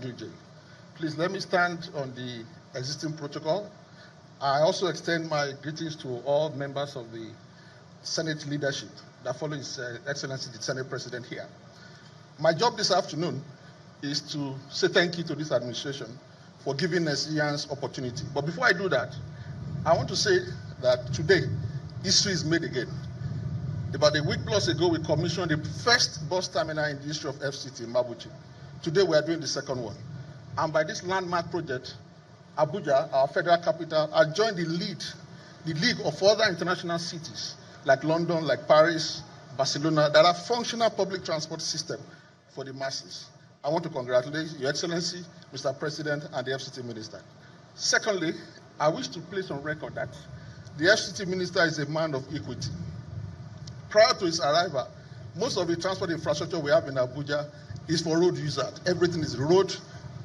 Ganduje. Please let me stand on the existing protocol. I also extend my greetings to all members of the Senate leadership that follow His Excellency the Senate President here. My job this afternoon is to say thank you to this administration for giving us Ian's opportunity. But before I do that, I want to say that today, history is made again. About a week plus ago, we commissioned the first bus terminal in the history of FCT in Abuja. Today, we are doing the second one. And by this landmark project, Abuja, our federal capital, has joined the league of other international cities like London, like Paris, Barcelona, that have functional public transport system for the masses. I want to congratulate Your Excellency, Mr. President, and the FCT Minister. Secondly, I wish to place on record that the FCT Minister is a man of equity. Prior to his arrival, most of the transport infrastructure we have in Abuja is for road users. Everything is road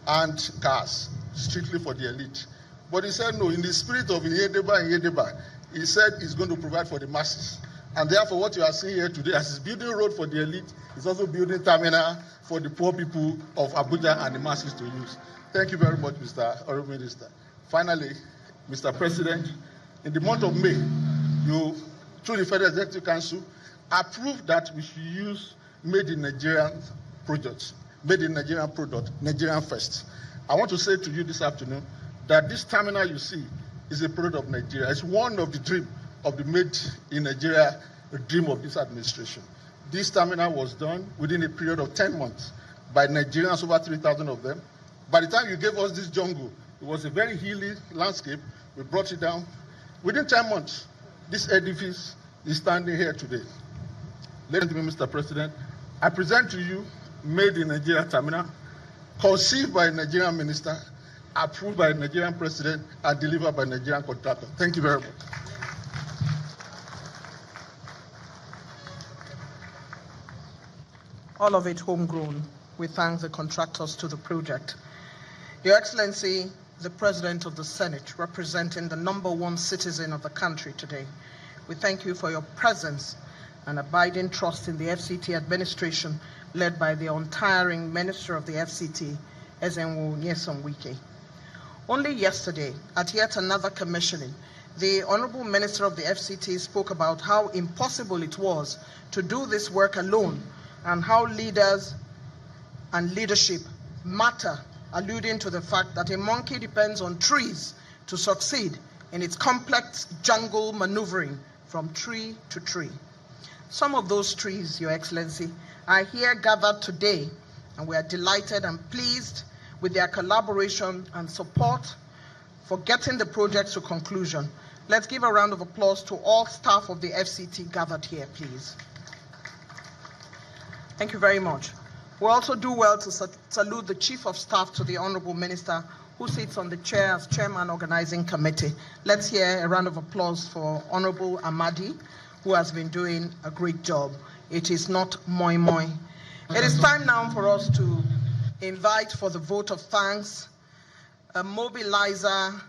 and cars, strictly for the elite. But he said no, in the spirit of Yedeba, he said he's going to provide for the masses. And therefore, what you are seeing here today, as he's building road for the elite, he's also building terminal for the poor people of Abuja and the masses to use. Thank you very much, Mr. Honorable Minister. Finally, Mr. President, in the month of May, you, through the Federal Executive Council, approved that we should use made in Nigerian products, made in Nigerian product, Nigerian first. I want to say to you this afternoon that this terminal you see is a product of Nigeria. It's one of the dream of the made in Nigeria dream of this administration. This terminal was done within a period of 10 months by Nigerians, over 3,000 of them. By the time you gave us this jungle, it was a very hilly landscape. We brought it down. Within 10 months, this edifice is standing here today. Ladies and gentlemen, Mr. President, I present to you made in Nigeria terminal, conceived by a Nigerian minister, approved by a Nigerian president, and delivered by a Nigerian contractor. Thank you very much. All of it homegrown. We thank the contractors to the project. Your Excellency, the President of the Senate, representing the #1 citizen of the country today, we thank you for your presence and abiding trust in the FCT administration led by the untiring Minister of the FCT, Ezenwo Nyesom Wike. Only yesterday, at yet another commissioning, the Honorable Minister of the FCT spoke about how impossible it was to do this work alone and how leaders and leadership matter, alluding to the fact that a monkey depends on trees to succeed in its complex jungle maneuvering from tree to tree. Some of those trees, Your Excellency, are here gathered today, and we are delighted and pleased with their collaboration and support for getting the project to conclusion. Let's give a round of applause to all staff of the FCT gathered here, please. Thank you very much. We also do well to salute the Chief of Staff to the Honorable Minister, who sits on the chair as Chairman Organizing Committee. Let's hear a round of applause for Honorable Amadi, who has been doing a great job. It is not moi moi. It is time now for us to invite for the vote of thanks a mobilizer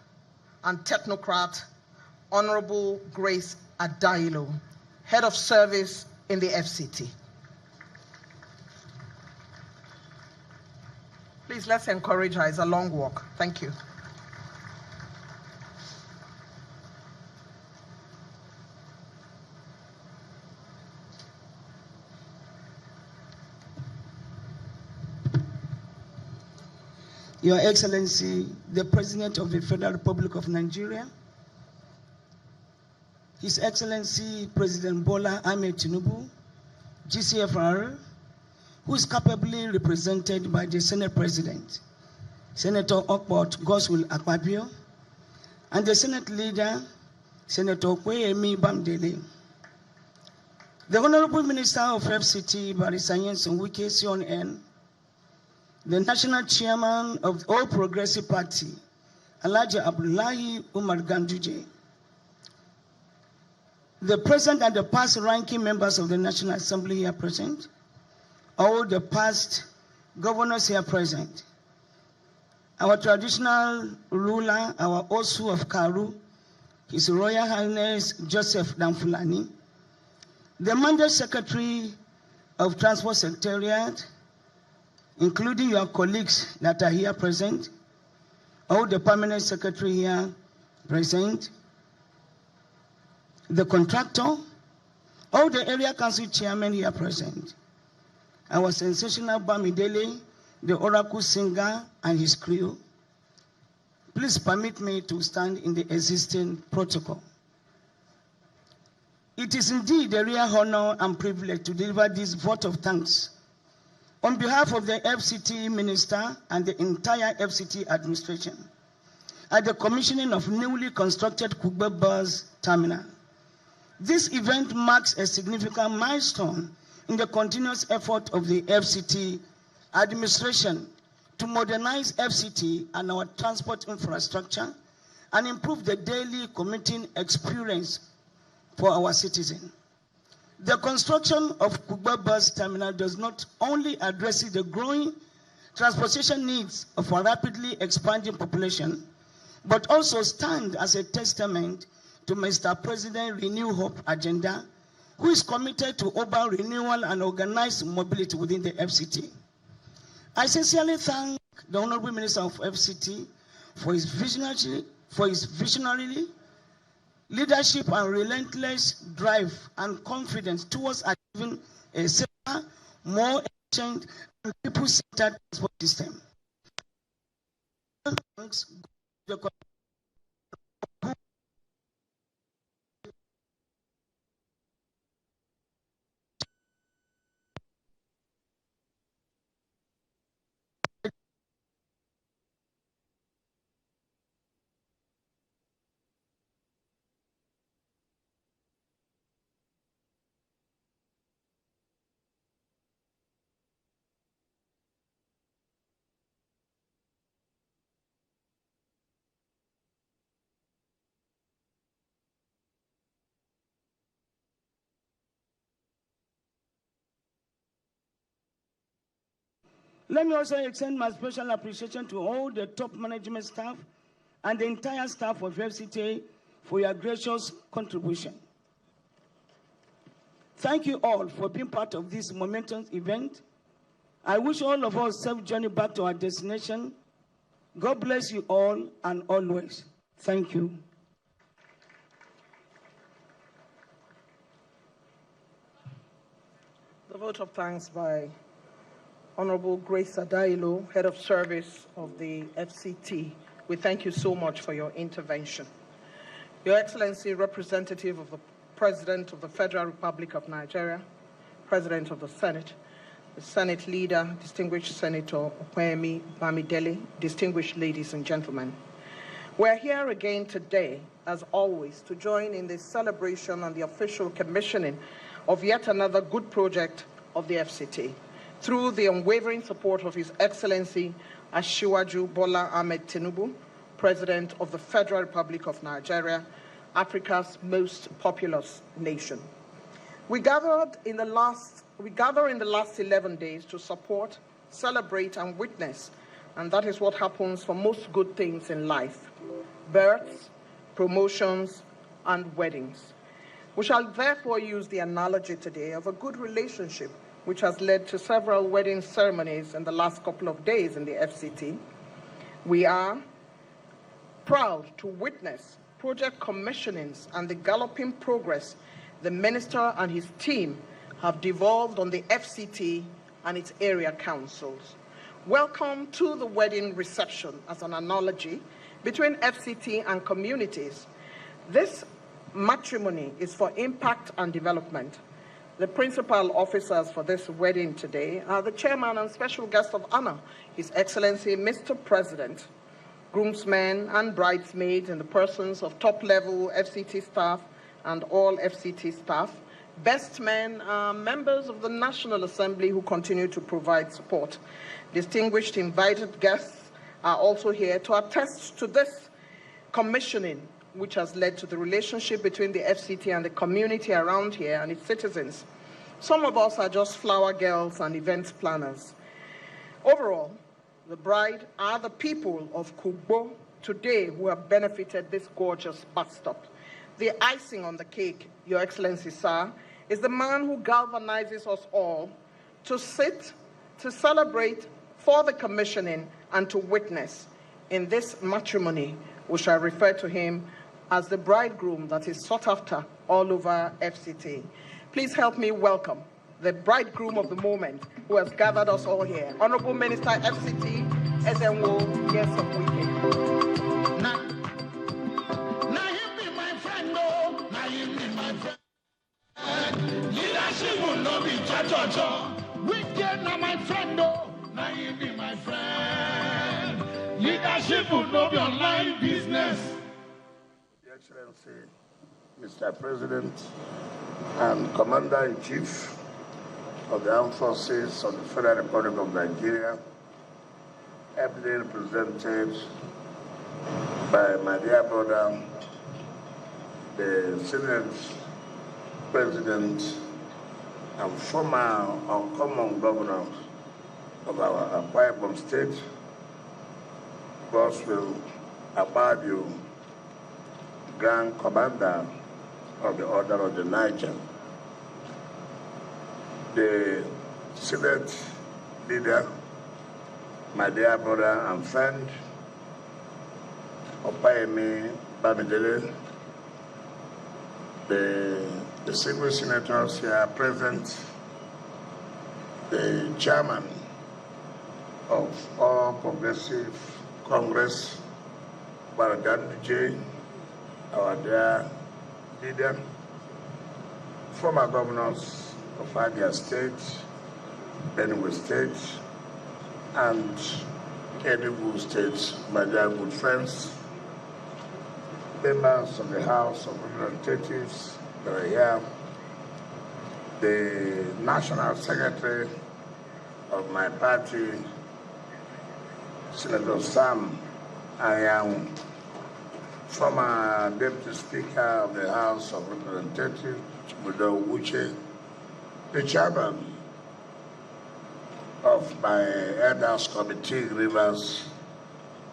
and technocrat, Honorable Grace Adailo, Head of Service in the FCT. Please, let's encourage her. It's a long walk. Thank you. Your Excellency, the President of the Federal Republic of Nigeria, His Excellency President Bola Ahmed Tinubu, GCFR, who is capably represented by the Senate President, Senator Okpot Goswill Akpabio, and the Senate Leader, Senator Kweyemi Bamdele. The Honorable Minister of FCT, Barrister Nyesom Wike CON, the National Chairman of the All Progressive Party, Alhaji Abdullahi Umar Ganduje, the President and the past ranking members of the National Assembly here present, all the past governors here present, our traditional ruler, our Osu of Karu, His Royal Highness Joseph Damfulani, the Mandate Secretary of Transport Secretariat, including your colleagues that are here present, all the permanent secretary here present, the contractor, all the area council chairmen here present, our sensational Bamidele, the oracle singer and his crew. Please permit me to stand in the existing protocol. It is indeed a real honor and privilege to deliver this vote of thanks on behalf of the FCT Minister and the entire FCT administration at the commissioning of newly constructed Kugbo bus terminal. This event marks a significant milestone in the continuous effort of the FCT administration to modernize FCT and our transport infrastructure and improve the daily commuting experience for our citizens. The construction of Kugbo bus terminal does not only address the growing transportation needs of our rapidly expanding population, but also stand as a testament to Mr. President's Renew Hope agenda, who is committed to urban renewal and organized mobility within the FCT. I sincerely thank the Honorable Minister of FCT for his visionary leadership and relentless drive and confidence towards achieving a safer, more efficient, and people-centered transport system. Thanks the Let me also extend my special appreciation to all the top management staff and the entire staff of FCT for your gracious contribution. Thank you all for being part of this momentous event. I wish all of us a safe journey back to our destination. God bless you all and always. Thank you. The vote of thanks by Honorable Grace Adailo, Head of Service of the FCT. We thank you so much for your intervention. Your Excellency, Representative of the President of the Federal Republic of Nigeria, President of the Senate Leader, Distinguished Senator Okwemi Bamidele, distinguished ladies and gentlemen. We're here again today, as always, to join in the celebration and the official commissioning of yet another good project of the FCT, through the unwavering support of His Excellency Asiwaju Bola Ahmed Tinubu, President of the Federal Republic of Nigeria, Africa's most populous nation. We gather in the last 11 days to support, celebrate, and witness, and that is what happens for most good things in life: births, promotions, and weddings. We shall therefore use the analogy today of a good relationship which has led to several wedding ceremonies in the last couple of days in the FCT. We are proud to witness project commissionings and the galloping progress the Minister and his team have devolved on the FCT and its area councils. Welcome to the wedding reception as an analogy between FCT and communities. This matrimony is for impact and development. The principal officers for this wedding today are the chairman and special guest of honor, His Excellency Mr. President, groomsmen and bridesmaids in the persons of top-level FCT staff and all FCT staff. Best men are members of the National Assembly who continue to provide support. Distinguished invited guests are also here to attest to this commissioning, which has led to the relationship between the FCT and the community around here and its citizens. Some of us are just flower girls and event planners. Overall, the bride are the people of Kugbo today who have benefited this gorgeous bus stop. The icing on the cake, Your Excellency, sir, is the man who galvanizes us all to sit, to celebrate, for the commissioning and to witness. In this matrimony, we shall refer to him as the bridegroom that is sought after all over FCT. Please help me welcome the bridegroom of the moment who has gathered us all here. Honorable Minister FCT, Ezenwo Yesomwike. Now him be my friend, no. Now him be my friend. Leadership will not be cha-cha-cha. Wicked now my friend, no. Now him be my friend. Leadership will not be online business. Your Excellency, Mr. President and Commander-in-Chief of the Armed Forces of the Federal Republic of Nigeria, ably represented by my dear brother, the Senate President and former uncommon governor of our Akwa Ibom State, Boswell Abadio, Grand Commander of the Order of the Niger, the Senate leader, my dear brother and friend, Opayemi Bamidele, the single senators here present, the chairman of All Progressive Congress, Baraganduje, our dear leader, former governors of Abia State, Benue State, and Enugu State, my dear good friends, members of the House of Representatives that are here, the National Secretary of my party, Senator Sam Ayang, former Deputy Speaker of the House of Representatives, Chibudo Uche, the chairman of my Elders Committee, Rivers,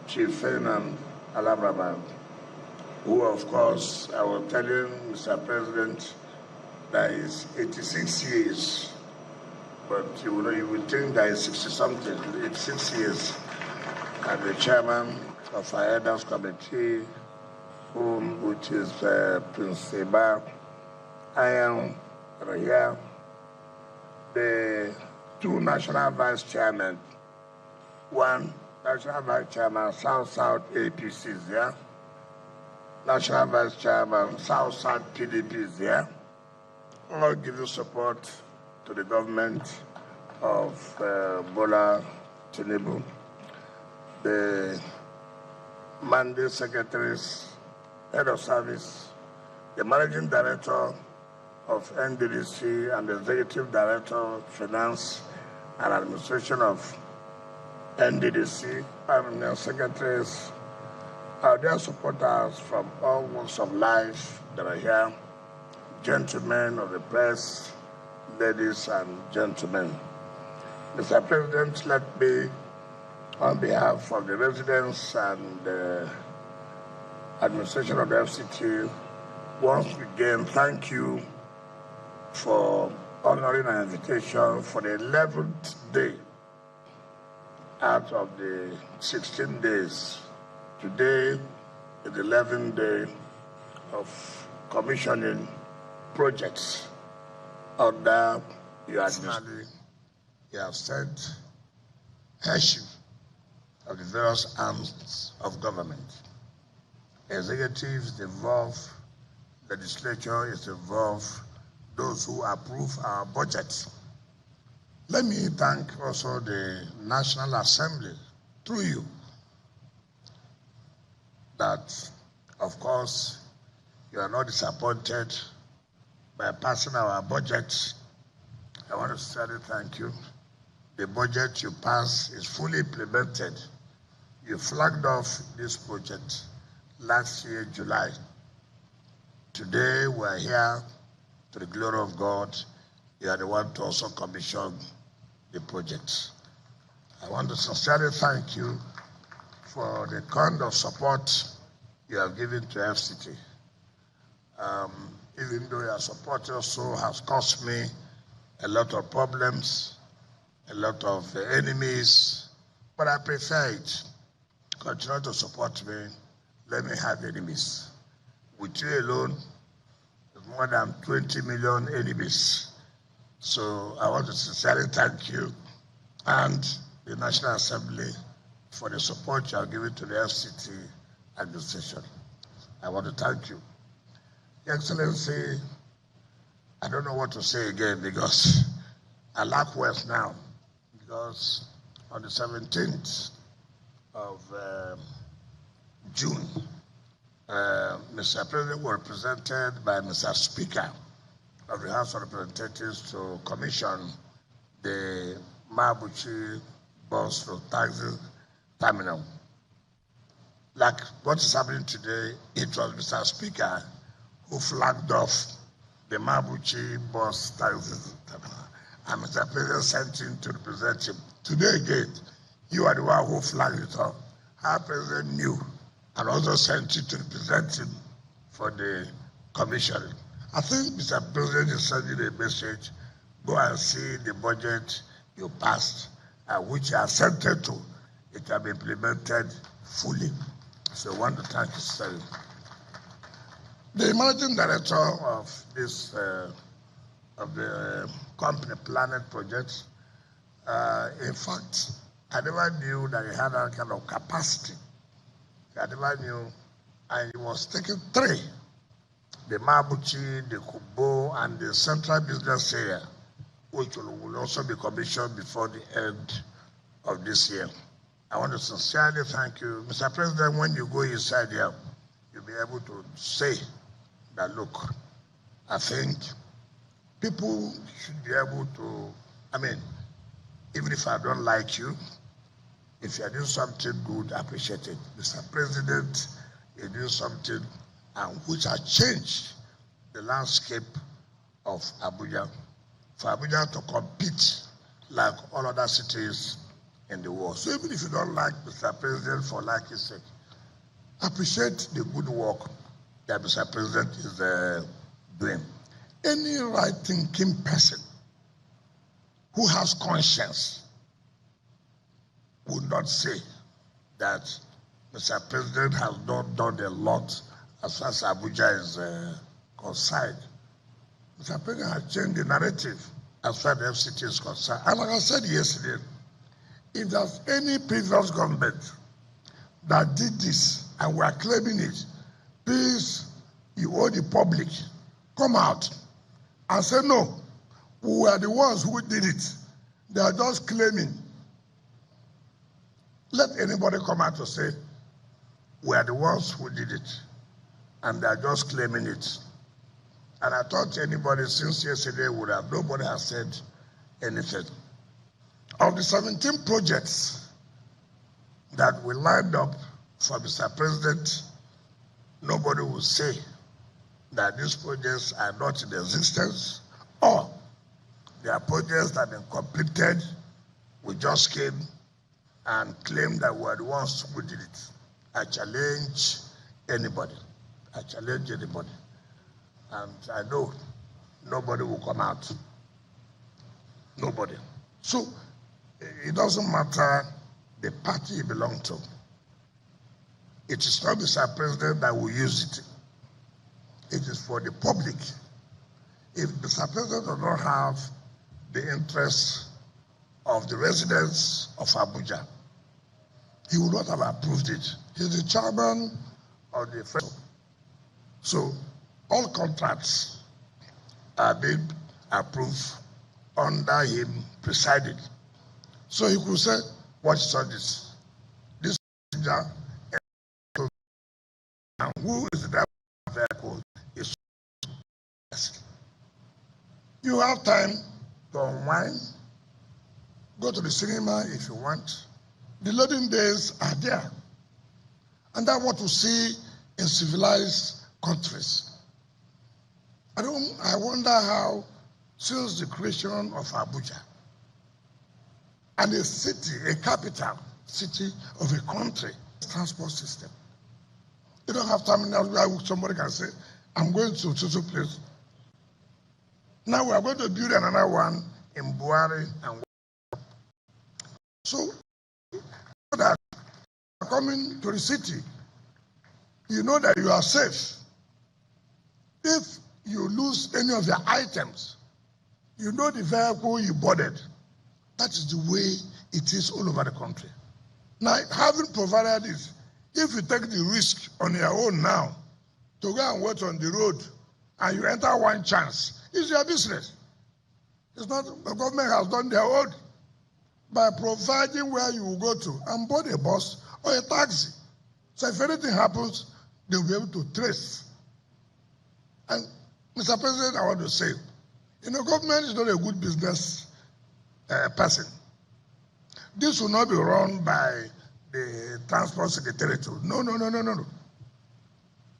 Chief Ferdinand Alabraba, who, of course, I will tell you, Mr. President, that is 86 years, but you would think that is 60-something, 86 years, and the chairman of our Elders Committee, which is Prince Seba. I am here, the two national vice chairmen, one national vice chairman, South-South APC is here, national vice chairman, South-South PDP is here, all giving support to the government of Bola Tinubu, the mandate secretaries, head of service, the managing director of NDDC and the executive director of finance and administration of NDDC, permanent secretaries, our dear supporters from all walks of life that are here, gentlemen of the press, ladies and gentlemen. Mr. President, let me, on behalf of the residents and the administration of the FCT, once again thank you for honoring an invitation for the 11th day out of the 16 days. Today is the 11th day of commissioning projects under your administration. You have sent headship of the various arms of government. Executive is involved, legislature is involved, those who approve our budget. Let me thank also the National Assembly through you that, of course, you are not disappointed by passing our budget. I want to sincerely thank you. The budget you passed is fully implemented. You flagged off this project last year, July. Today, we are here to the glory of God. You are the one to also commission the project. I want to sincerely thank you for the kind of support you have given to FCT. Even though your support also has cost me a lot of problems, a lot of enemies, but I prefer it. Continue to support me. Let me have enemies. With you alone, more than 20 million enemies. So I want to sincerely thank you and the National Assembly for the support you are giving to the FCT administration. I want to thank you. Your Excellency, I don't know what to say again because I lack words now. Because on the 17th of June, Mr. President was represented by Mr. Speaker of the House of Representatives to commission the Mabuchi bus to taxi terminal. Like what is happening today, it was Mr. Speaker who flagged off the Mabuchi bus taxi terminal, and Mr. President sent him to represent him. Today again, you are the one who flagged it off. Our President knew and also sent you to represent him for the commissioning. I think Mr. President is sending a message. Go and see the budget you passed, which you assented to. It will be implemented fully. So I want to thank you, sir. The managing director of this of the company Planet Project, in fact, I never knew that he had that kind of capacity. I never knew, and he was taking 3. The Mabuchi, the Kugbo, and the Central Business Area, which will also be commissioned before the end of this year. I want to sincerely thank you. Mr. President, when you go inside here, you'll be able to say that, look, I think people should be able to, even if I don't like you, if you're doing something good, appreciate it. Mr. President, you're doing something which has changed the landscape of Abuja, for Abuja to compete like all other cities in the world. So even if you don't like Mr. President for like his sake, appreciate the good work that Mr. President is doing. Any right-thinking person who has conscience would not say that Mr. President has not done a lot as far as Abuja is concerned. Mr. President has changed the narrative as far as the FCT is concerned. And like I said yesterday, if there's any previous government that did this and we are claiming it, please, you owe the public, come out and say, no, we are the ones who did it. They are just claiming. Let anybody come out to say, we are the ones who did it, and they are just claiming it. And I thought anybody since yesterday would have, nobody has said anything. Of the 17 projects that we lined up for Mr. President, nobody will say that these projects are not in existence or they are projects that have been completed. We just came and claimed that we are the ones who did it. I challenge anybody. I challenge anybody. And I know nobody will come out. Nobody. So it doesn't matter the party you belong to. It is not Mr. President that will use it. It is for the public. If Mr. President does not have the interests of the residents of Abuja, he would not have approved it. He's the chairman of the federal. So all contracts are being approved under him presiding. So he could say, what is all this? This and who is the driver of the vehicle? You have time to unwind, go to the cinema if you want. The loading days are there. And that's what we see in civilized countries. I wonder how, since the creation of Abuja, and a city, a capital city of a country, transport system. You don't have terminals where somebody can say, I'm going to so place. Now we are going to build another one in Buhari and so Coming to the city, you know that you are safe. If you lose any of your items, you know the vehicle you boarded. That is the way it is all over the country. Now, having provided this, if you take the risk on your own now to go and wait on the road and you enter one chance, it's your business. It's not, the government has done their own by providing where you will go to and board a bus or a taxi. So if anything happens, they'll be able to trace. And Mr. President, I want to say, government is not a good business person. This will not be run by the Transport Secretariat. No.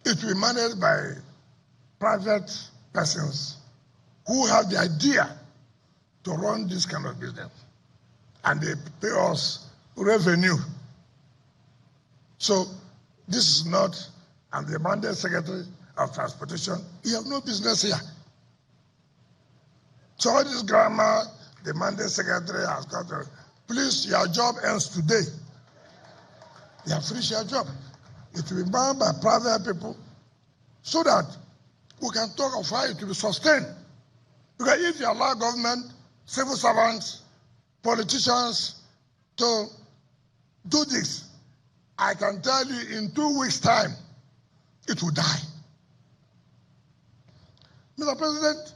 It will be managed by private persons who have the idea to run this kind of business. And they pay us revenue. So this is not, I'm the mandate secretary of transportation. You have no business here. So all this grammar, the mandate secretary has got to, please, your job ends today. You have finished your job. It will be run by private people so that we can talk of how it will be sustained. Because if you allow government, civil servants, politicians to do this, I can tell you in 2 weeks' time, it will die. Mr. President,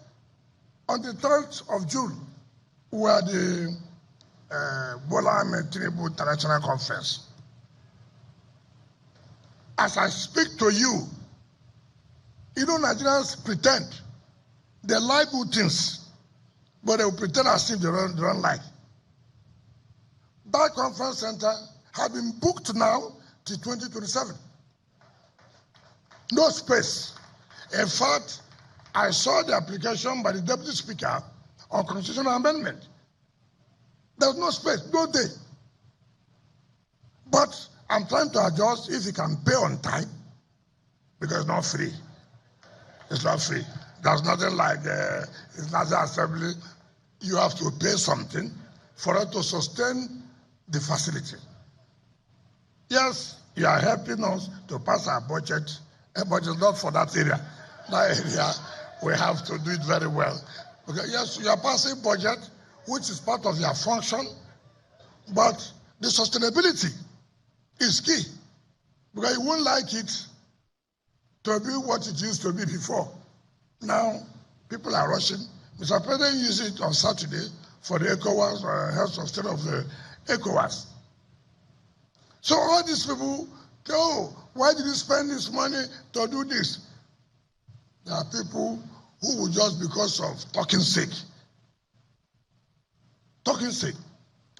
on the 3rd of June, we had the Bola Ahmed Tinubu International Conference. As I speak to you, Nigerians pretend they like good things, but they will pretend as if they don't like. That conference center has been booked now till 2027. No space. In fact, I saw the application by the Deputy Speaker on constitutional amendment. There was no space, no day. But I'm trying to adjust if you can pay on time, because it's not free. It's not free. There's nothing like it's National Assembly. You have to pay something for it to sustain the facility. Yes, you are helping us to pass our budget, but it's not for that area. That area, we have to do it very well. Okay, yes, you are passing budget, which is part of your function, but the sustainability is key, because you won't like it to be what it used to be before. Now, people are rushing. Mr. President used it on Saturday for the ECOWAS, Health of State of the ECOWAS. So all these people, why did you spend this money to do this? There are people who will just because of talking sick. Talking sick.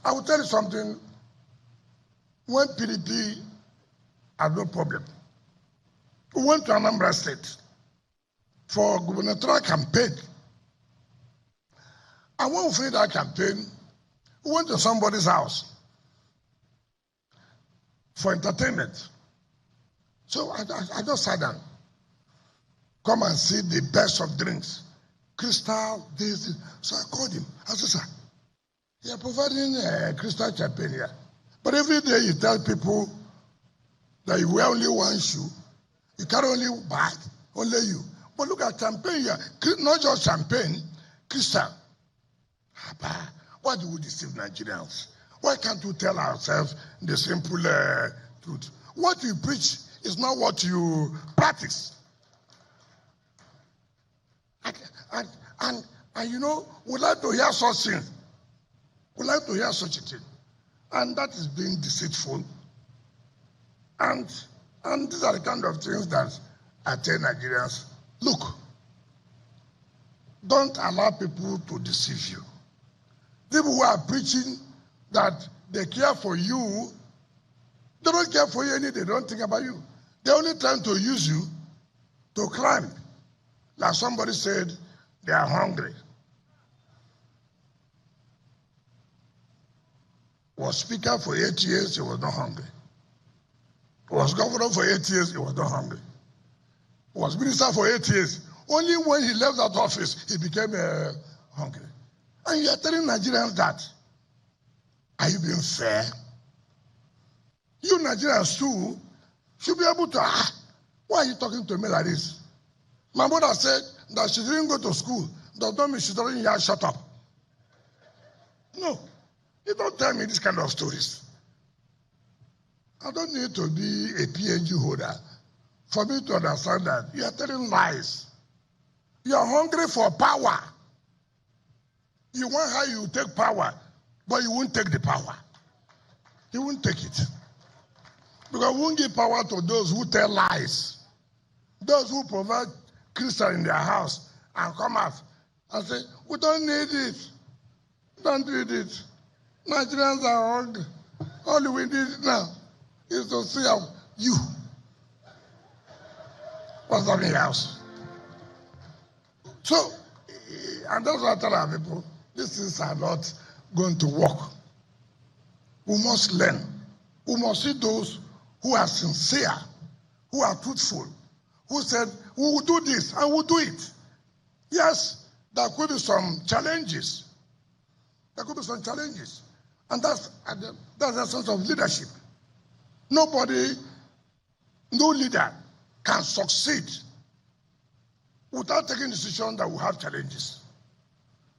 I will tell you something. When PDP had no problem, we went to Anambra State for gubernatorial campaign. And when we finished that campaign, we went to somebody's house for entertainment. So I just sat down. Come and see the best of drinks. Crystal, this. So I called him. I said, sir, you're providing crystal champagne here. But every day you tell people that you wear only one shoe. You carry only bag, only you. But look at champagne here. Not just champagne, crystal. Why do we deceive Nigerians? Why can't we tell ourselves the simple truth? What you preach is not what you practice. And we like to hear such things. We like to hear such a thing. And that is being deceitful. And these are the kind of things that I tell Nigerians, look, don't allow people to deceive you. People who are preaching that they care for you, they don't care for you they don't think about you. They're only trying to use you to climb. Like somebody said, they are hungry. Was speaker for 8 years, he was not hungry. Was governor for 8 years, he was not hungry. Was minister for 8 years. Only when he left that office, he became hungry. And you are telling Nigerians that. Are you being fair? You Nigerians too should be able to, why are you talking to me like this? My mother said that she didn't go to school. Does not mean she doesn't shut up. No, you don't tell me this kind of stories. I don't need to be a PhD holder for me to understand that you are telling lies. You are hungry for power. You want how you take power, but you won't take the power. You won't take it. Because we won't give power to those who tell lies. Those who provide crystal in their house and come out and say, we don't need it. Don't need it. Nigerians are hungry. All we need now is to see how you. What's something else? So, and that's what I tell our people, these things are not going to work. We must learn. We must see those who are sincere, who are truthful, who said, we will do this and we'll do it. Yes, there could be some challenges. There could be some challenges. And that's the sense of leadership. Nobody, no leader can succeed without taking a decision that will have challenges.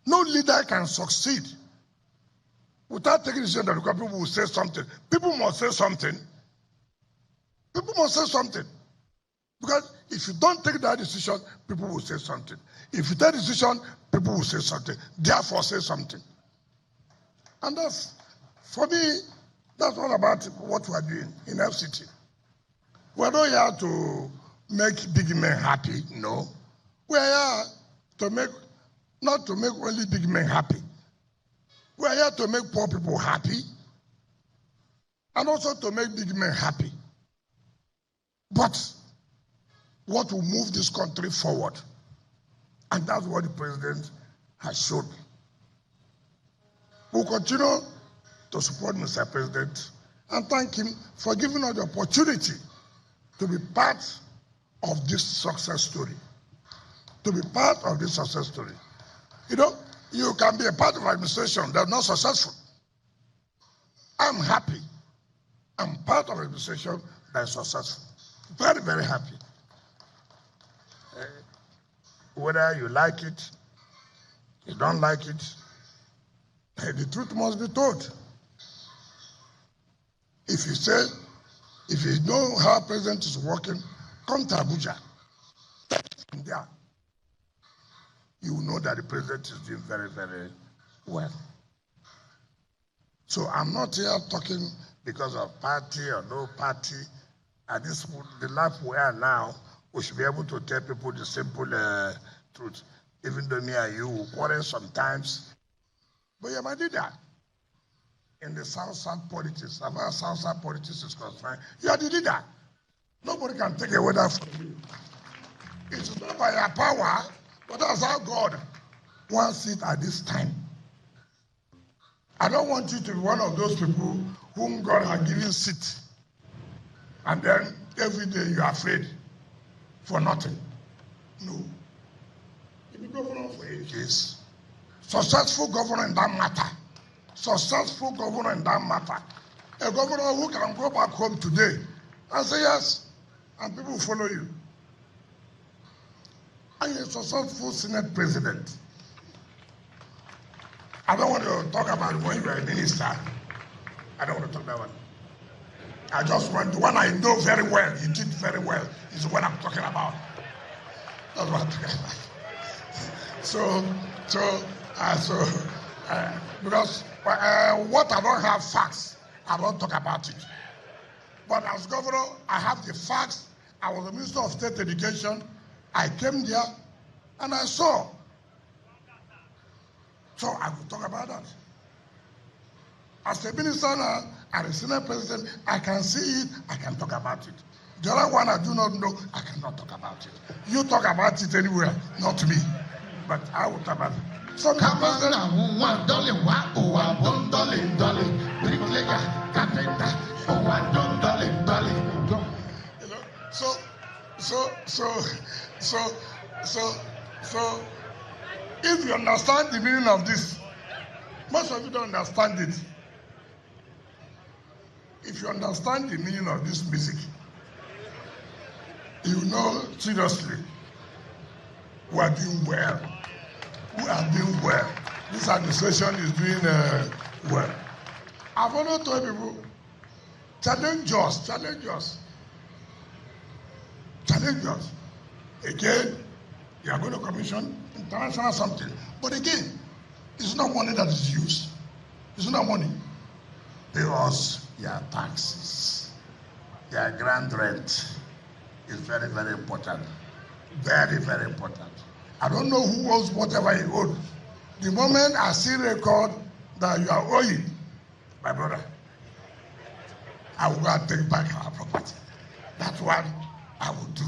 No leader can succeed without taking a decision that people will say something. People must say something. People must say something. Because if you don't take that decision, people will say something. If you take a decision, people will say something. Therefore, say something. And that's, for me, that's all about what we are doing in FCT. We're not here to make big men happy, no. We're here to make, not to make only big men happy. We're here to make poor people happy and also to make big men happy. But what will move this country forward? And that's what the president has shown. We'll continue to support Mr. President and thank him for giving us the opportunity to be part of this success story. To be part of this success story. You know, you can be a part of an administration that's not successful. I'm happy. I'm part of an administration that is successful. Very, very happy. Whether you like it, you don't like it, the truth must be told. If you know how president is working, come to Abuja. And there, you will know that the president is doing very, very well. So I'm not here talking because of party or no party. At this the life we are now, we should be able to tell people the simple truth. Even though me and you will quarrel sometimes, but you might do that. In the South-South politics, as far as South-South politics is concerned, you are the leader. Nobody can take away that from you. It's not by your power, but that's how God wants it at this time. I don't want you to be one of those people whom God has given seat. And then every day you are afraid for nothing. No. If you governor for 8 years, successful governor in that matter. Successful governor in that matter. A governor who can go back home today and say yes, and people will follow you. And you're a successful Senate president. I don't want to talk about when you were a minister. I don't want to talk about one. I just want the one I know very well, you did very well, is what I'm talking about. That's what I'm talking about. Because what I don't have facts, I don't talk about it. But as governor, I have the facts. I was the Minister of State Education. I came there and I saw. So I will talk about that. As a minister now, and a Senate president, I can see it, I can talk about it. The other one I do not know, I cannot talk about it. You talk about it anywhere, not me. But I will talk about it. So, so, if you understand the meaning of this, most of you don't understand it. If you understand the meaning of this music, you know seriously we are doing well. We are doing well. This administration is doing well. I've always told people, challenge us, challenge us. Challenge us. Again, you are going to commission international something. But again, it's not money that is used. It's not money. Pay us your taxes. Your grand rent is very, very important. Very, very important. I don't know who owes whatever he owed. The moment I see record that you are owing, my brother, I will go and take back our property. That's what I will do.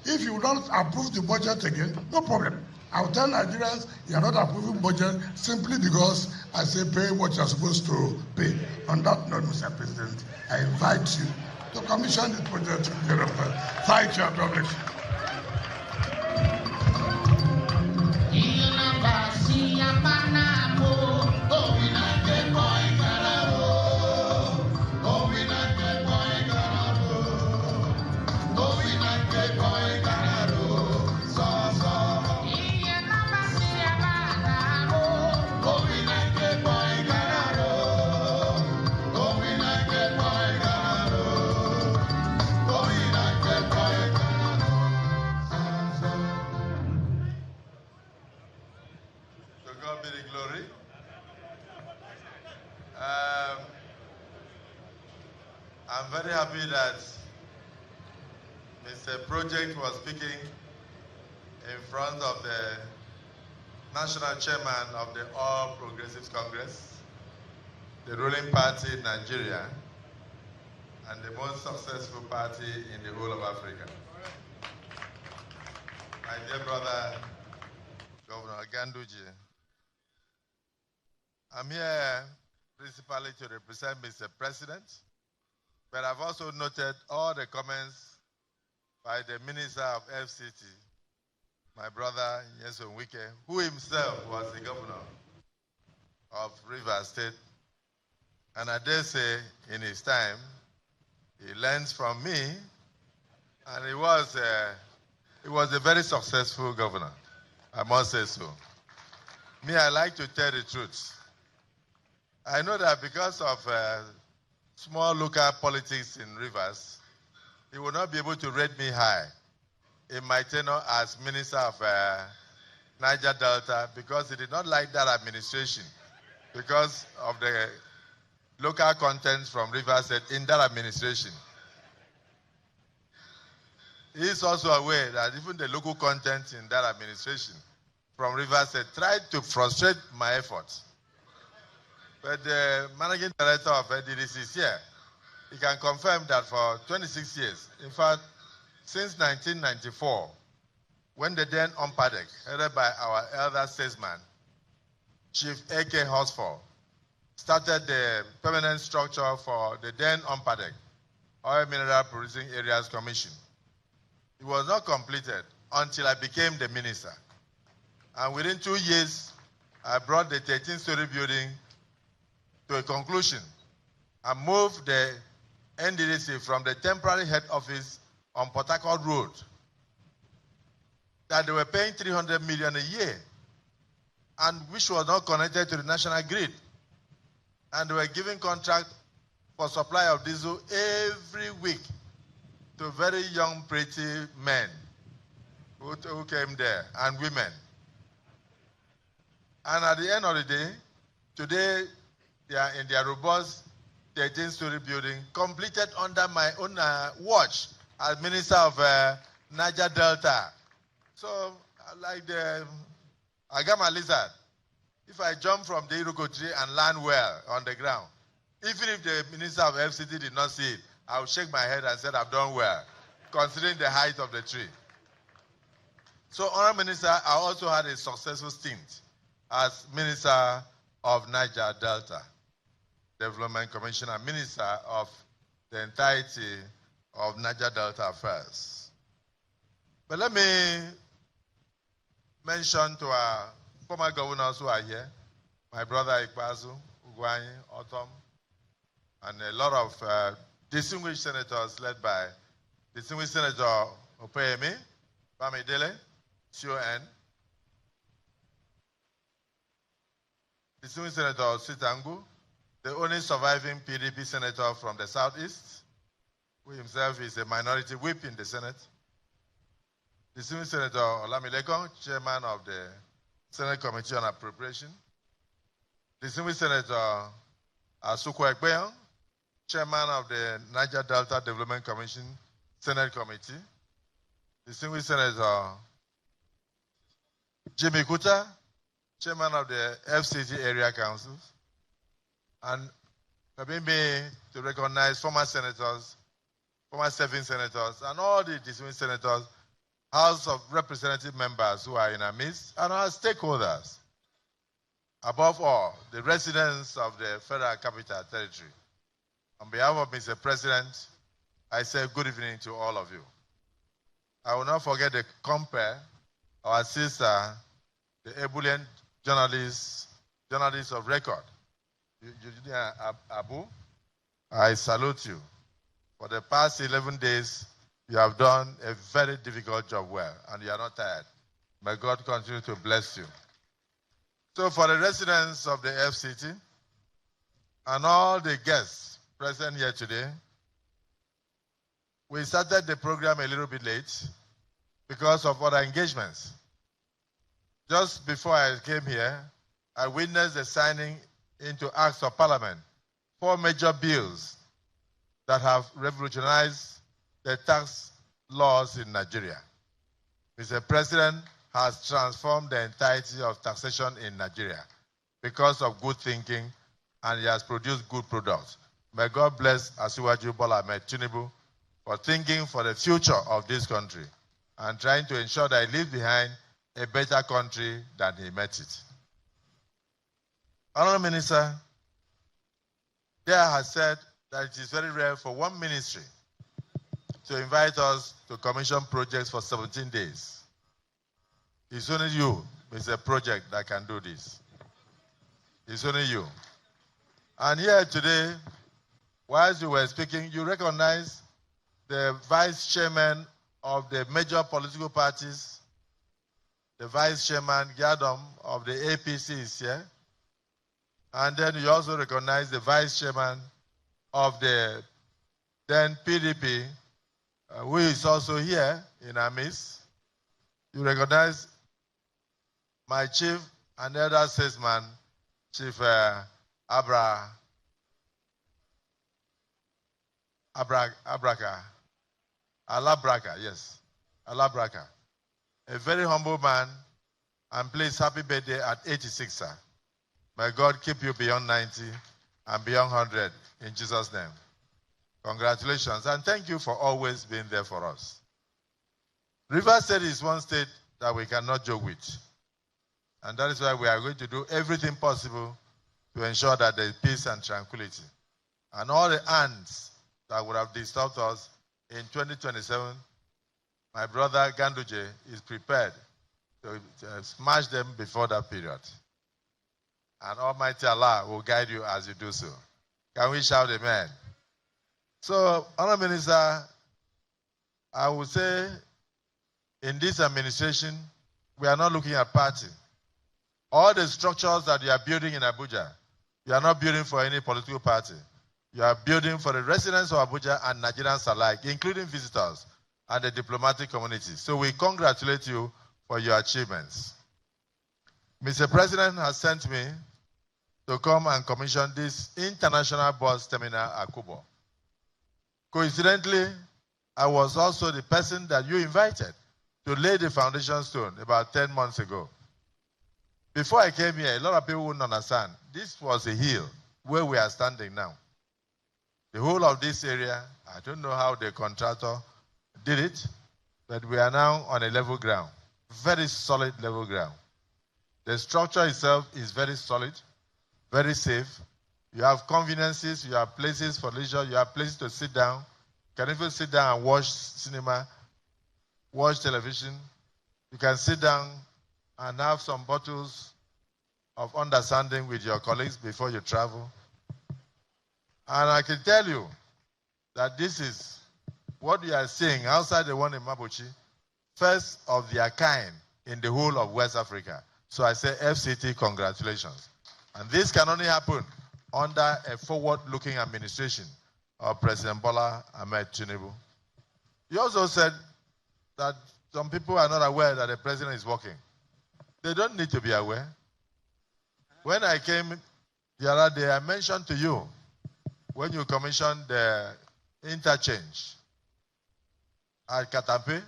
If you don't approve the budget again, no problem. I will tell Nigerians you are not approving budget simply because I say pay what you are supposed to pay. On that note, Mr. President, I invite you to commission this project to Europe. Thank you, Dominic. I'm very happy that Mr. Project was speaking in front of the National Chairman of the All Progressives Congress, the ruling party in Nigeria, and the most successful party in the whole of Africa. My dear brother, Governor Ganduji, I'm here principally to represent Mr. President, but I've also noted all the comments by the Minister of FCT, my brother Nyesom Wike, who himself was the governor of Rivers State. And I dare say, in his time, he learns from me, and he was a very successful governor. I must say so. Me, I like to tell the truth. I know that because of small local politics in Rivers, he will not be able to rate me high in my tenure as Minister of Niger Delta because he did not like that administration because of the local content from Rivers State in that administration. He is also aware that even the local content in that administration from Rivers State tried to frustrate my efforts. But the managing director of NDDC is here. He can confirm that for 26 years, in fact, since 1994, when the then UMPADEC, headed by our elder statesman, Chief A.K. Horsfall, started the permanent structure for the then UMPADEC, Oil Mineral Producing Areas Commission. It was not completed until I became the minister. And within 2 years, I brought the 13-story building to a conclusion and moved the NDDC from the temporary head office on Port Harcourt Road that they were paying 300 million a year and which was not connected to the national grid. And they were giving contract for supply of diesel every week to very young, pretty men who came there and women. And at the end of the day, today, they are in their robust 13-story building, completed under my own watch as Minister of Niger Delta. So, like the Agama lizard, if I jump from the Iroko tree and land well on the ground, even if the Minister of FCT did not see it, I would shake my head and say, I've done well, considering the height of the tree. So, Honourable Minister, I also had a successful stint as Minister of Niger Delta Development Commissioner, Minister of the entirety of Niger Delta Affairs. But let me mention to our former governors who are here, my brother Ikpazu, Ugwanyi, Otom, and a lot of distinguished senators led by distinguished Senator Opeyemi, Bamidele, CON, distinguished Senator Sitangu, the only surviving PDP senator from the Southeast, who himself is a minority whip in the Senate, distinguished Senator Olamilekon, chairman of the Senate Committee on Appropriation, distinguished Senator Asukwa Ekpeyon, chairman of the Niger Delta Development Commission Senate Committee, distinguished Senator Jimmy Kuta, chairman of the FCT Area Councils, and permit me to recognize former senators, former serving senators, and all the distinguished senators, House of Representative members who are in our midst, and our stakeholders. Above all, the residents of the Federal Capital Territory. On behalf of Mr. President, I say good evening to all of you. I will not forget to compare our sister, the ebullient journalist of record, Abu. I salute you. For the past 11 days, you have done a very difficult job well, and you are not tired. May God continue to bless you. So for the residents of the FCT and all the guests present here today, we started the program a little bit late because of other engagements. Just before I came here, I witnessed the signing into Acts of Parliament 4 major bills that have revolutionized the tax laws in Nigeria. Mr. President has transformed the entirety of taxation in Nigeria because of good thinking, and he has produced good products. May God bless Asiwaju Bola Ahmed Tinubu for thinking for the future of this country and trying to ensure that he leaves behind a better country than he met it. Honorable Minister, there has said that it is very rare for one ministry to invite us to commission projects for 17 days. It's only you, Mr. Project, that can do this. It's only you. And here today, whilst you were speaking, you recognize the vice chairman of the major political parties, the vice chairman, Gyadom, of the APC is here. And then you also recognize the vice chairman of the then PDP, who is also here in our midst. You recognize my chief and elder statesman, Chief Alabraka, yes, Alabraka. A very humble man, and please, happy birthday at 86, sir. May God keep you beyond 90 and beyond 100 in Jesus' name. Congratulations, and thank you for always being there for us. Rivers State is one state that we cannot joke with, and that is why we are going to do everything possible to ensure that there is peace and tranquility. And all the ants that would have disturbed us in 2027, my brother Ganduje is prepared to smash them before that period. And Almighty Allah will guide you as you do so. Can we shout amen? So, Honorable Minister, I would say in this administration, we are not looking at party. All the structures that you are building in Abuja, you are not building for any political party. You are building for the residents of Abuja and Nigerians alike, including visitors and the diplomatic community. So we congratulate you for your achievements. Mr. President has sent me to come and commission this international bus terminal at Kugbo. Coincidentally, I was also the person that you invited to lay the foundation stone about 10 months ago. Before I came here, a lot of people wouldn't understand. This was a hill where we are standing now. The whole of this area, I don't know how the contractor did it, but we are now on a level ground, very solid level ground. The structure itself is very solid, very safe. You have conveniences, you have places for leisure, you have places to sit down. You can even sit down and watch cinema, watch television. You can sit down and have some bottles of understanding with your colleagues before you travel. And I can tell you that this is what we are seeing outside the one in Mabuchi, first of their kind in the whole of West Africa. So I say FCT, congratulations. And this can only happen under a forward-looking administration of President Bola Ahmed Tinubu. He also said that some people are not aware that the president is working. They don't need to be aware. When I came the other day, I mentioned to you, when you commissioned the interchange at Katampe,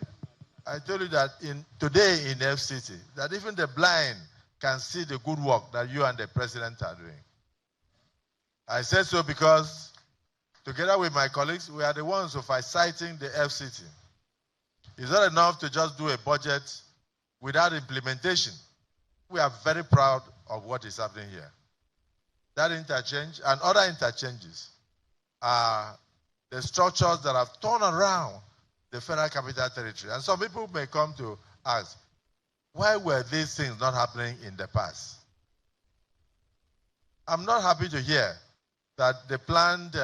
I told you that today in FCT, that even the blind can see the good work that you and the president are doing. I said so because, together with my colleagues, we are the ones who are citing the FCT. It's not enough to just do a budget without implementation. We are very proud of what is happening here. That interchange and other interchanges are the structures that have turned around the Federal Capital Territory. And some people may come to ask, why were these things not happening in the past? I'm not happy to hear that the planned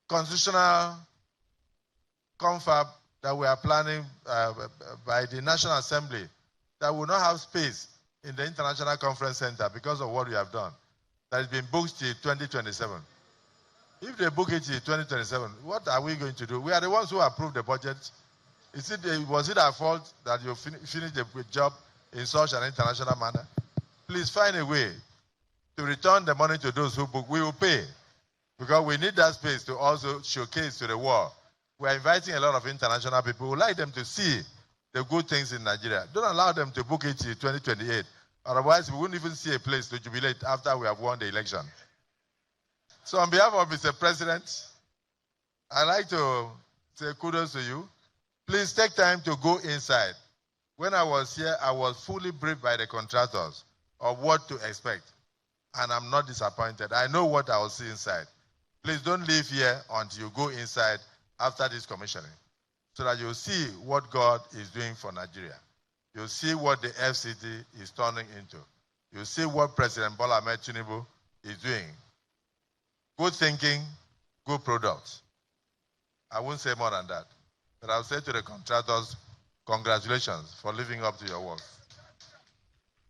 constitutional confab that we are planning by the National Assembly that will not have space in the International Conference Center because of what we have done, that has been booked till 2027. If they book it till 2027, what are we going to do? We are the ones who approved the budget. Was it our fault that you finished the job in such an international manner? Please find a way to return the money to those who book. We will pay, because we need that space to also showcase to the world. We are inviting a lot of international people. We would like them to see the good things in Nigeria. Don't allow them to book it till 2028. Otherwise, we wouldn't even see a place to jubilate after we have won the election. So on behalf of Mr. President, I'd like to say kudos to you. Please take time to go inside. When I was here, I was fully briefed by the contractors of what to expect. And I'm not disappointed. I know what I will see inside. Please don't leave here until you go inside after this commissioning, so that you'll see what God is doing for Nigeria. You'll see what the FCT is turning into. You'll see what President Bola Ahmed Tinubu is doing. Good thinking, good products. I won't say more than that. But I'll say to the contractors, congratulations for living up to your work.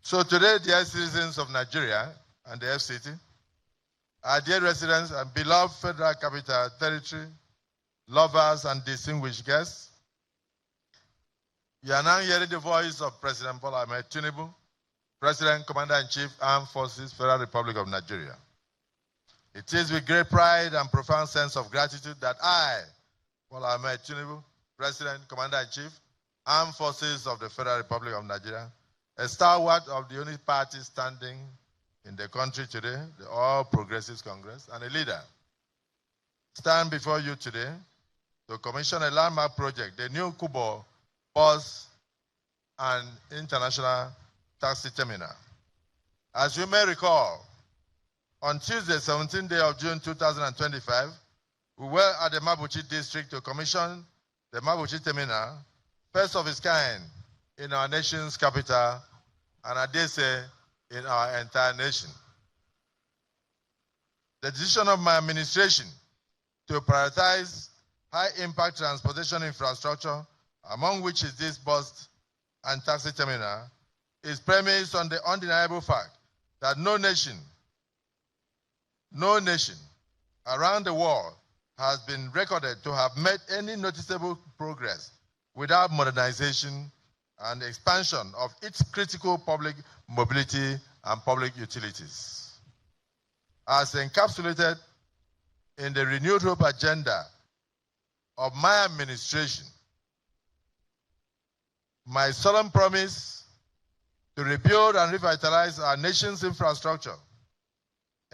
So today, dear citizens of Nigeria and the FCT, our dear residents and beloved Federal Capital Territory, lovers and distinguished guests, you are now hearing the voice of President Bola Ahmed Tinubu, President, Commander-in-Chief, Armed Forces, Federal Republic of Nigeria. It is with great pride and profound sense of gratitude that I, Bola Ahmed Tinubu, President, Commander-in-Chief, Armed Forces of the Federal Republic of Nigeria, a stalwart of the only party standing in the country today, the All Progressives Congress, and a leader, stand before you today to commission a landmark project, the new Kugbo bus and international taxi terminal. As you may recall, on Tuesday, 17th day of June 2025, we were at the Mabuchi district to commission the Mabuchi terminal, first of its kind in our nation's capital, and I dare say in our entire nation. The decision of my administration to prioritize high-impact transportation infrastructure, among which is this bus and taxi terminal, is premised on the undeniable fact that no nation around the world has been recorded to have made any noticeable progress without modernization and expansion of its critical public mobility and public utilities. As encapsulated in the renewed hope agenda of my administration, my solemn promise to rebuild and revitalize our nation's infrastructure,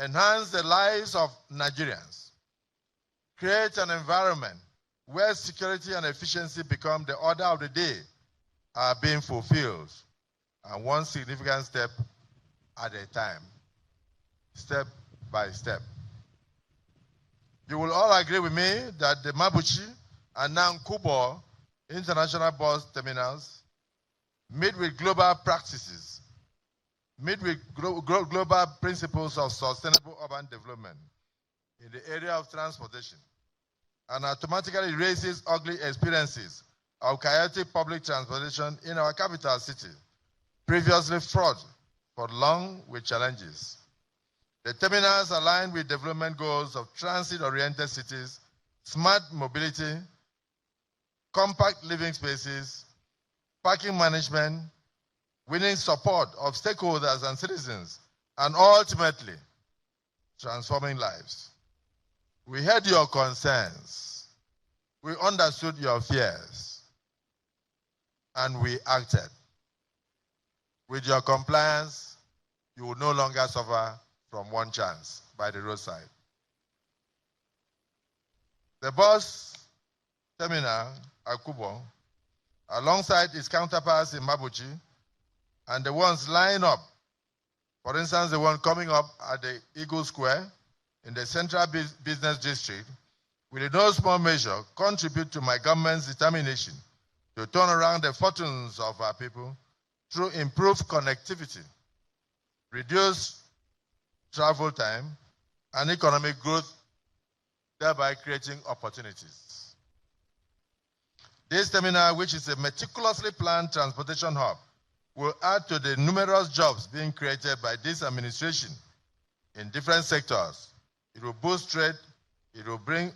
enhance the lives of Nigerians, create an environment where security and efficiency become the order of the day are being fulfilled, and one significant step at a time, step by step. You will all agree with me that the Mabuchi and now Kugbo international bus terminals meet with global practices, meet with global principles of sustainable urban development in the area of transportation, and automatically raises ugly experiences of chaotic public transportation in our capital city, previously fraught for long with challenges. The terminals align with development goals of transit-oriented cities, smart mobility, compact living spaces, parking management, winning support of stakeholders and citizens, and ultimately, transforming lives. We heard your concerns, we understood your fears, and we acted. With your compliance, you will no longer suffer from one chance by the roadside. The bus terminal at Kugbo, alongside its counterparts in Mabuchi, and the ones lying up, for instance, the one coming up at the Eagle Square in the Central Business District, will in no small measure contribute to my government's determination to turn around the fortunes of our people through improved connectivity, reduced travel time, and economic growth, thereby creating opportunities. This terminal, which is a meticulously planned transportation hub, will add to the numerous jobs being created by this administration in different sectors. It will boost trade, it will bring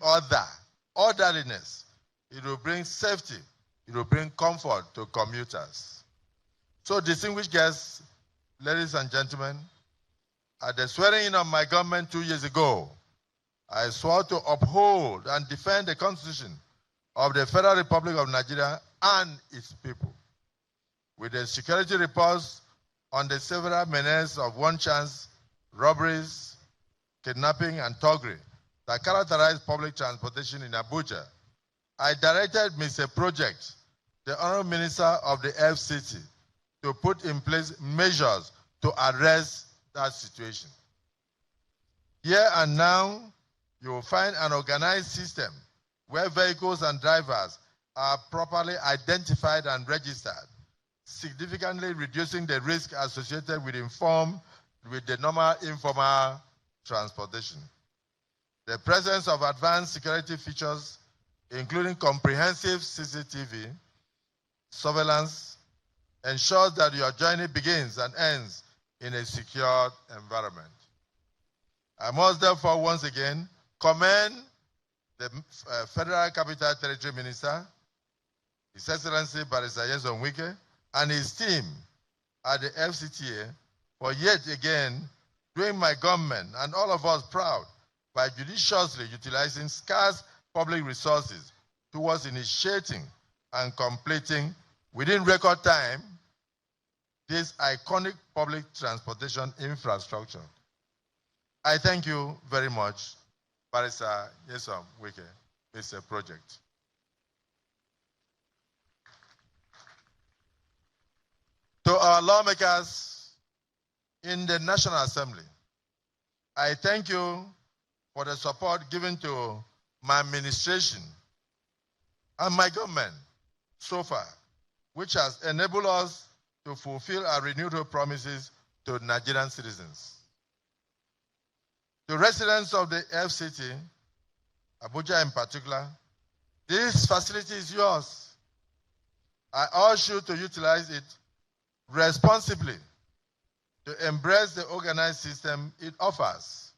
orderliness, it will bring safety, it will bring comfort to commuters. So, distinguished guests, ladies and gentlemen, at the swearing in of my government 2 years ago, I swore to uphold and defend the Constitution of the Federal Republic of Nigeria and its people. With the security reports on the several menaces of one-chance robberies, kidnapping, and thuggery that characterize public transportation in Abuja, I directed Mr. Project, the Honorable Minister of the FCT, to put in place measures to address that situation. Here and now, you will find an organized system where vehicles and drivers are properly identified and registered, significantly reducing the risk associated with the normal informal transportation. The presence of advanced security features, including comprehensive CCTV surveillance, ensures that your journey begins and ends in a secure environment. I must therefore once again commend the Federal Capital Territory Minister, His Excellency Barrister Nyesom Wike, and his team at the FCTA for yet again doing my government and all of us proud by judiciously utilizing scarce public resources towards initiating and completing within record time this iconic public transportation infrastructure. I thank you very much, Barrister Nyesom Wike, Mr. Project. To our lawmakers in the National Assembly, I thank you for the support given to my administration and my government so far, which has enabled us to fulfill our renewed promises to Nigerian citizens. To residents of the FCT, Abuja in particular, this facility is yours. I urge you to utilize it responsibly, to embrace the organized system it offers,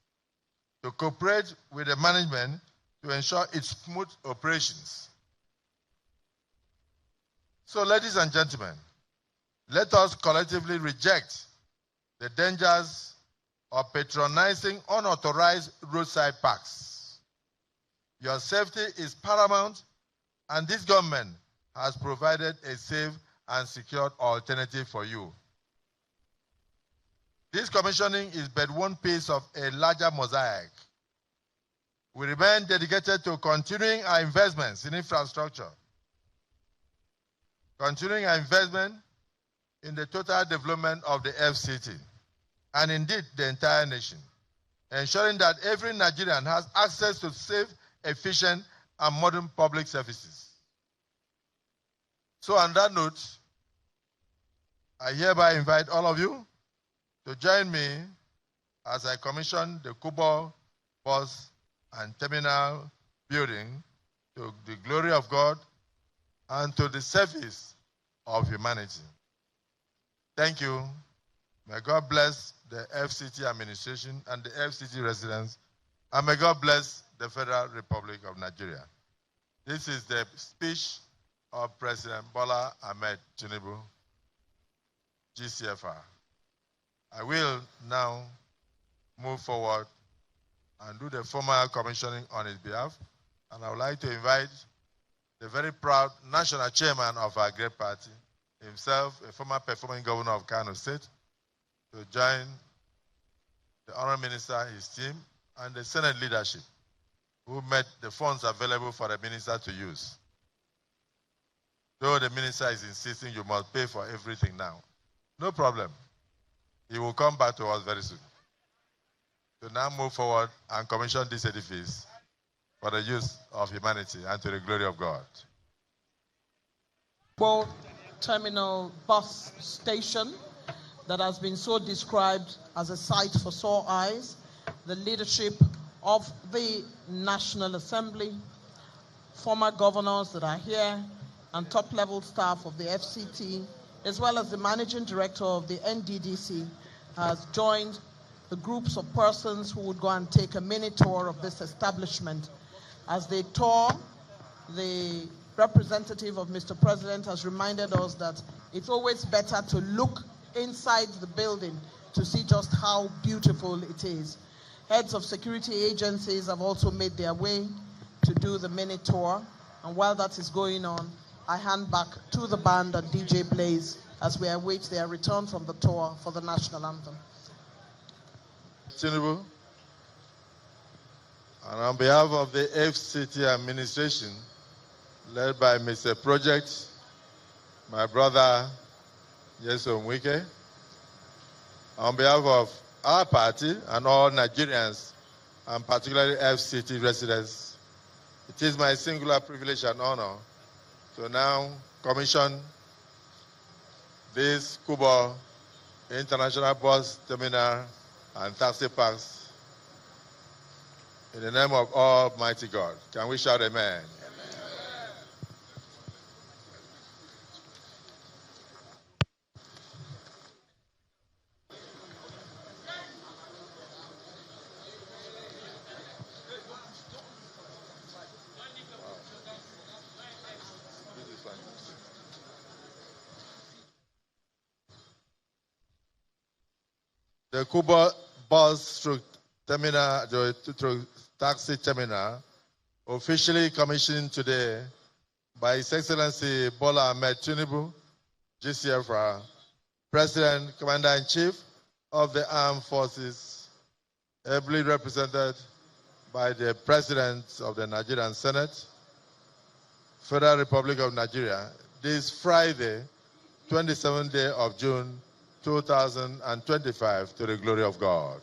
to cooperate with the management to ensure its smooth operations. So, ladies and gentlemen, let us collectively reject the dangers of patronizing unauthorized roadside parks. Your safety is paramount, and this government has provided a safe and secured alternative for you. This commissioning is but one piece of a larger mosaic. We remain dedicated to continuing our investments in infrastructure, continuing our investment in the total development of the FCT, and indeed the entire nation, ensuring that every Nigerian has access to safe, efficient, and modern public services. So on that note, I hereby invite all of you to join me as I commission the Kugbo bus and terminal building to the glory of God and to the service of humanity. Thank you. May God bless the FCT administration and the FCT residents, and may God bless the Federal Republic of Nigeria. This is the speech of President Bola Ahmed Tinubu, GCFR. I will now move forward and do the formal commissioning on his behalf, and I would like to invite the very proud national chairman of our great party, himself a former performing governor of Kano State, to join the Honourable Minister, his team, and the Senate leadership, who made the funds available for the minister to use. Though the minister is insisting you must pay for everything now. No problem. He will come back to us very soon. To now move forward and commission this edifice for the use of humanity and to the glory of God. Kugbo Terminal Bus Station that has been so described as a sight for sore eyes. The leadership of the National Assembly, former governors that are here, and top-level staff of the FCT, as well as the managing director of the NDDC, has joined the groups of persons who would go and take a mini tour of this establishment. As they tour, the representative of Mr. President has reminded us that it's always better to look inside the building to see just how beautiful it is. Heads of security agencies have also made their way to do the mini tour, and while that is going on, I hand back to the band and DJ Blaze as we await their return from the tour for the national anthem. Tinubu, and on behalf of the FCT administration, led by Mr. Project, my brother, Yeso Mwike, on behalf of our party and all Nigerians, and particularly FCT residents, it is my singular privilege and honor to now commission this Kugbo International Bus Terminal and taxi parks in the name of Almighty God. Can we shout amen? The Kugbo bus terminal, taxi terminal, officially commissioned today by His Excellency Bola Ahmed Tinubu, GCFR, President, Commander-in-Chief of the Armed Forces, ably represented by the President of the Nigerian Senate, Federal Republic of Nigeria, this Friday, 27th day of June, 2025, to the glory of God.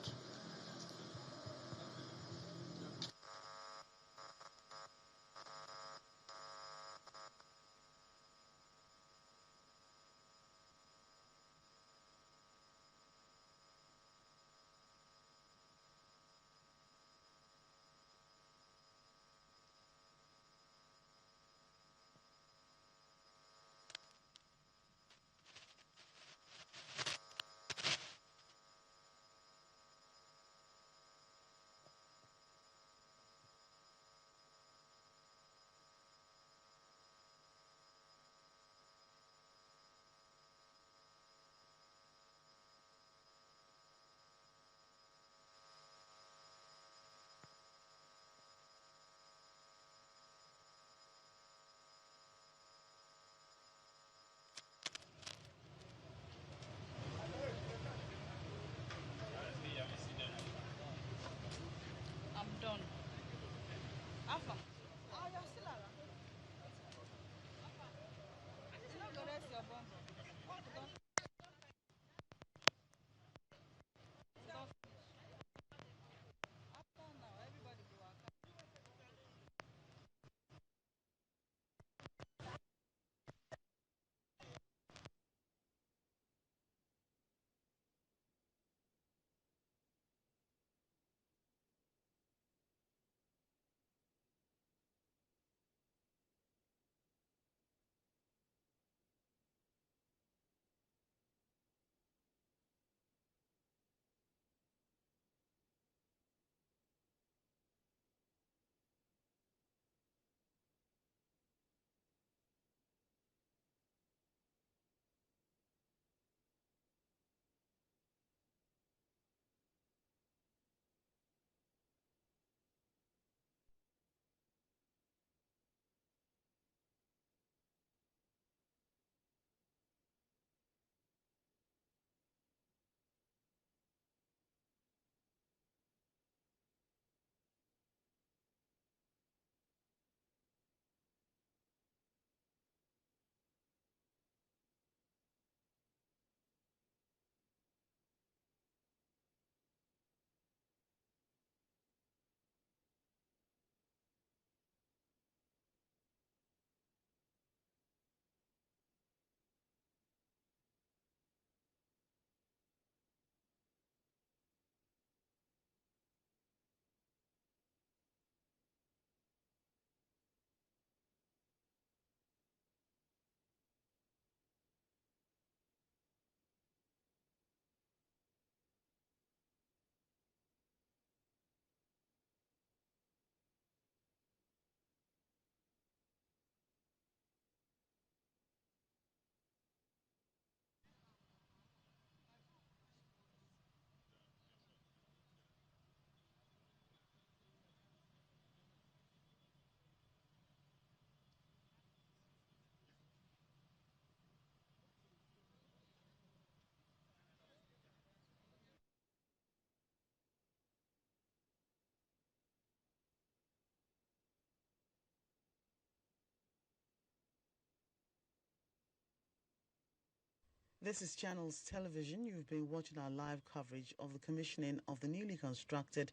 This is Channels Television. You've been watching our live coverage of the commissioning of the newly constructed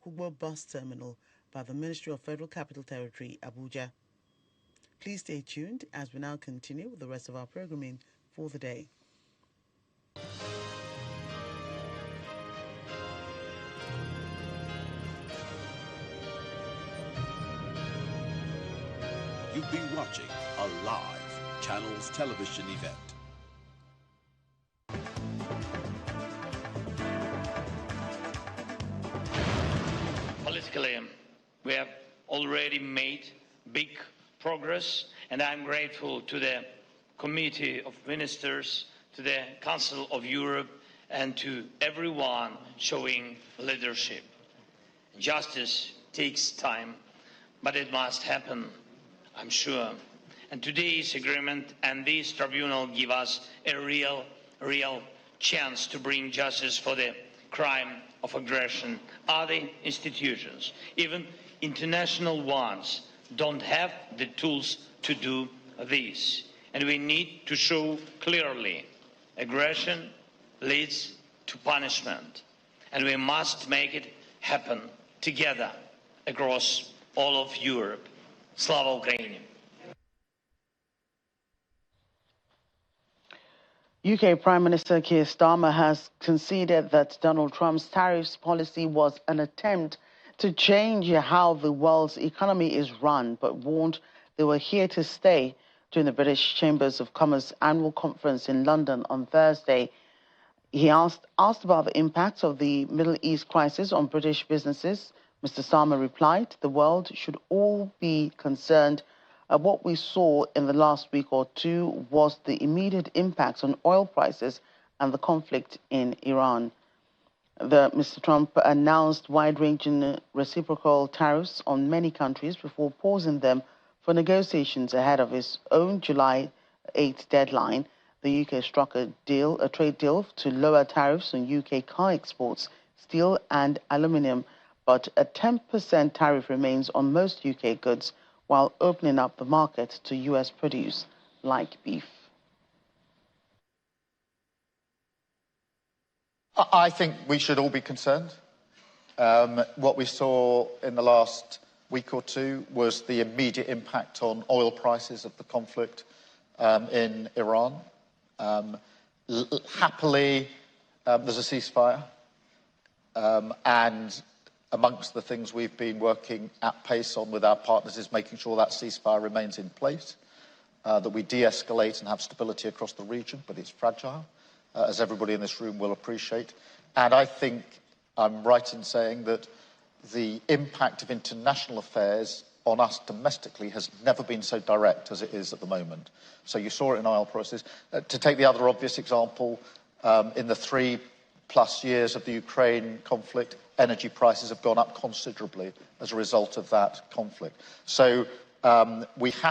Kugbo bus terminal by the Ministry of Federal Capital Territory, Abuja. Please stay tuned as we now continue with the rest of our programming for the day. You've been watching a live Channels Television event. Politically, we have already made big progress, and I'm grateful to the Committee of Ministers, to the Council of Europe, and to everyone showing leadership. Justice takes time, but it must happen, I'm sure. And today's agreement and this tribunal give us a real chance to bring justice for the crime of aggression. Other institutions, even international ones, don't have the tools to do this. And we need to show clearly aggression leads to punishment. And we must make it happen together across all of Europe. Slava Ukraini! UK Prime Minister Keir Starmer has conceded that Donald Trump's tariffs policy was an attempt to change how the world's economy is run, but warned they were here to stay during the British Chambers of Commerce annual conference in London on Thursday. He asked about the impact of the Middle East crisis on British businesses. Mr. Starmer replied, "The world should all be concerned. What we saw in the last week or two was the immediate impacts on oil prices and the conflict in Iran." Mr. Trump announced wide-ranging reciprocal tariffs on many countries before pausing them for negotiations ahead of his own July 8th deadline. The UK struck a trade deal to lower tariffs on UK car exports, steel and aluminium, but a 10% tariff remains on most UK goods, while opening up the market to US produce like beef. I think we should all be concerned. What we saw in the last week or two was the immediate impact on oil prices of the conflict in Iran. Happily, there's a ceasefire, and amongst the things we've been working at pace on with our partners is making sure that ceasefire remains in place, that we de-escalate and have stability across the region, but it's fragile, as everybody in this room will appreciate. And I think I'm right in saying that the impact of international affairs on us domestically has never been so direct as it is at the moment. So you saw it in oil prices. To take the other obvious example, in the 3+ years of the Ukraine conflict, energy prices have gone up considerably as a result of that conflict. So we have